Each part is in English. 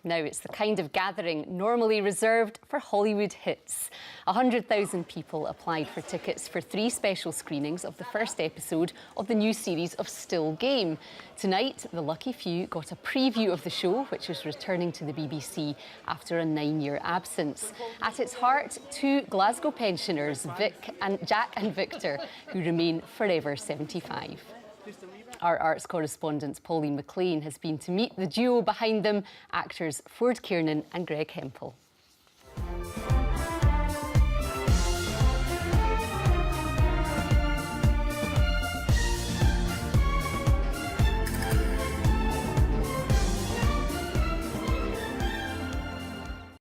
Now it's the kind of gathering normally reserved for Hollywood hits. 100,000 people applied for tickets for 3 special screenings of the first episode of the new series of Still Game. Tonight, the lucky few got a preview of the show, which is returning to the BBC after a 9-year absence. At its heart, 2 Glasgow pensioners, Jack and Victor, who remain forever 75. Our arts correspondent Pauline McLean has been to meet the duo behind them, actors Ford Kiernan and Greg Hempel.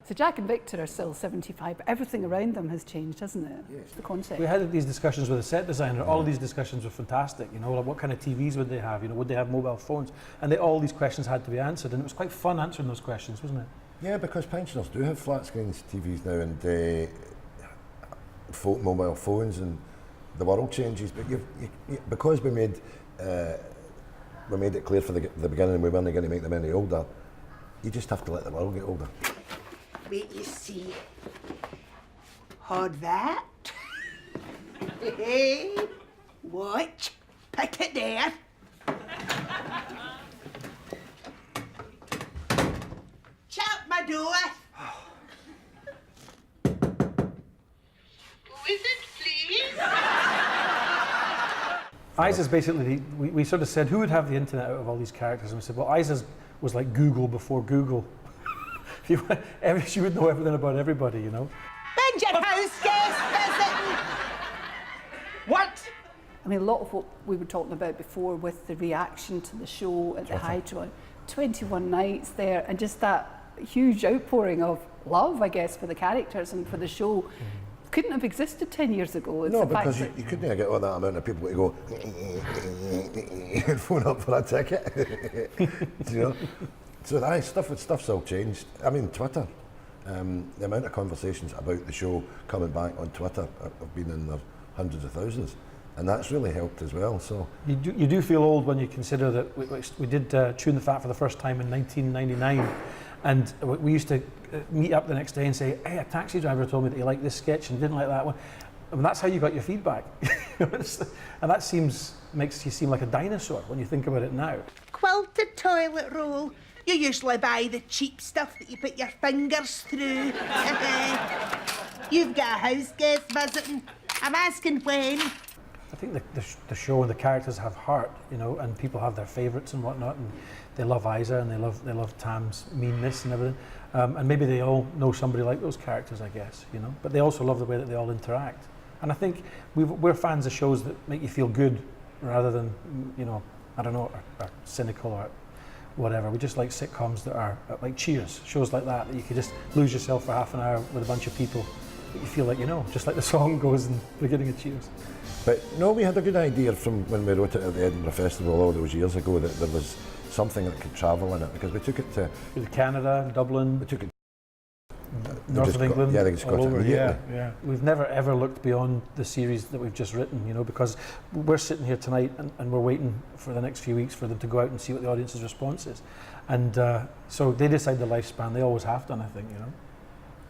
So Jack and Victor are still 75, but everything around them has changed, hasn't it? Yes. The concept. We had these discussions with the set designer. All of these discussions were fantastic. You know, like what kind of TVs would they have? You know, would they have mobile phones? And all these questions had to be answered, and it was quite fun answering those questions, wasn't it? Yeah, because pensioners do have flat screen TVs now, and mobile phones, and the world changes. But because we made it clear from the beginning we weren't going to make them any older, you just have to let the world get older. Wait, you see. Hold that. Hey, watch. Put it there. Shut my door. Who is it, please? Isa's basically, we sort of said, who would have the internet out of all these characters? And we said, well, Isa's was like Google before Google. She would know everything about everybody, you know. Bend your house guest visiting. What? I mean, a lot of what we were talking about before with the reaction to the show at the Hydro, 21 nights there, and just that huge outpouring of love, I guess, for the characters and for the show. Couldn't have existed 10 years ago. It's No, the because fact you couldn't get all that amount of people to go and phone up for a ticket. You know? So stuff's all changed. I mean, Twitter, the amount of conversations about the show coming back on Twitter have been in the hundreds of thousands, and that's really helped as well. So you do feel old when you consider that we did Tune the Fat for the first time in 1999, and we used to meet up the next day and say, hey, a taxi driver told me that he liked this sketch and didn't like that one. I mean, that's how you got your feedback. And that makes you seem like a dinosaur when you think about it now. Quilted toilet roll. You usually buy the cheap stuff that you put your fingers through. You've got a house guest visiting. I'm asking when. I think the show and the characters have heart, you know, and people have their favourites and whatnot, and they love Isa and they love Tam's meanness and everything, and maybe they all know somebody like those characters, I guess, you know. But they also love the way that they all interact, and I think we're fans of shows that make you feel good rather than, you know, I don't know, are cynical or whatever. We just like sitcoms that are like Cheers, shows like that you could just lose yourself for half an hour with a bunch of people that you feel like you know, just like the song goes in the beginning of Cheers. But no, we had a good idea from when we wrote it at the Edinburgh Festival all those years ago that there was something that could travel in it, because we took it to Canada, Dublin, we took it north of England, yeah, they just got all it over. immediately. Yeah. We've never ever looked beyond the series that we've just written, you know, because we're sitting here tonight and we're waiting for the next few weeks for them to go out and see what the audience's response is. And so they decide the lifespan. They always have done, I think, you know.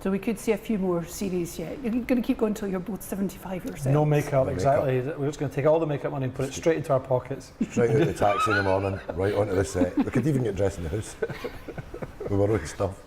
So we could see a few more series yet. You're going to keep going until you're both 75 yourselves. No makeup, exactly. Makeup. We're just going to take all the makeup money and put it straight into our pockets. Straight out the taxi in the morning, right onto the set. We could even get dressed in the house with our own stuff.